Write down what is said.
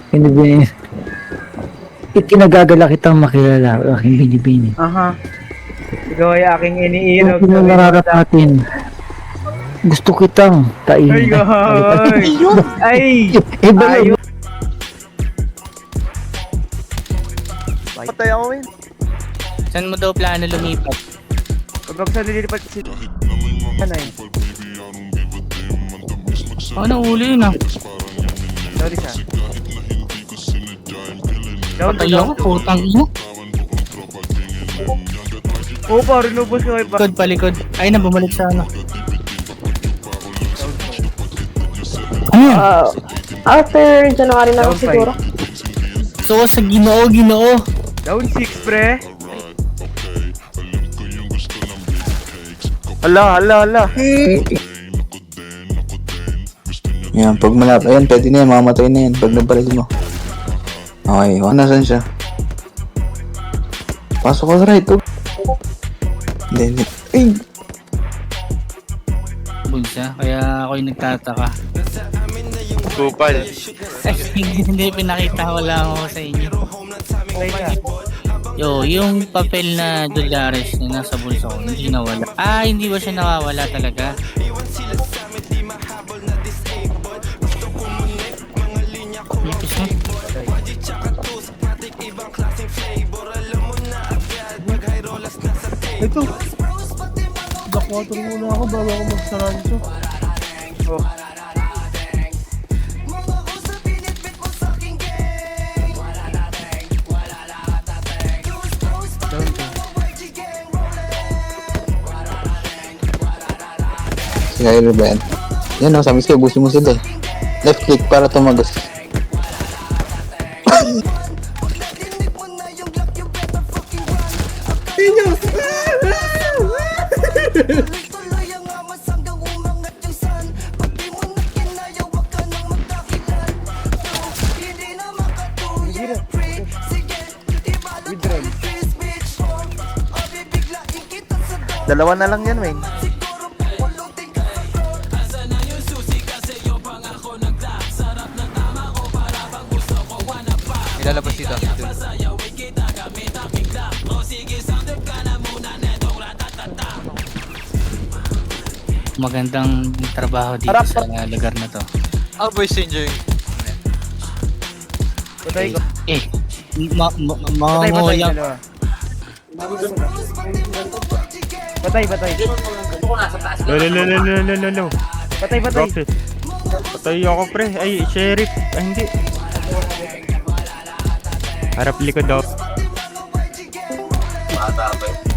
Binibini. Ikinagagala kitang makilala, aking binibini. Aha. Ikaw ay aking iniirog. Kung pinangarap natin, gusto kitang Ay, kainin. goy! Ay! Iba na Ayun! Patay ako, Win. Saan mo daw plano lumipat? Pag ako sa nililipat si... Anay. Ako nahuli yun ah. Sorry siya. Down to Patay down ako, to. putang ina. Oo, parang nubos ko kayo pa. Palikod, palikod. Ay na, bumalik sa ano. Ano yan? After January na lang Down siguro. So, sa ginoo. Down 6, pre. Hala. Yan, pag malapit, ayan, pwede na yan, mamamatay na yan, pag nabalik mo. Okay, nasan siya? Pasok ka right, oh. Hindi. Ay! Bulsa, kaya ako yung nagtataka. Kupal. Hindi pinakita ko lang ako sa inyo. Play ka. Yo, yung papel na dollares na nasa bulsa ko, hindi nawala. Ah, hindi ba siya nawawala talaga? Nipis na. Ito. Backwater muna ako bago ako magsarancho. Oh. Down to. Sige, Ruben. Yan o, sabi ko, ubusin mo sila eh. Left click para tumagos. Dalawa na lang yan, Win. Ilalabas dito. Magandang trabaho dito sa lugar na to. How boys enjoying? Patay ko. Eh, Patay, mangungulang. dalawa. Patay. No. Patay. Rocket. Patay ako pre. Ay, sheriff. Ay, hindi. Harap likod daw. Bata pa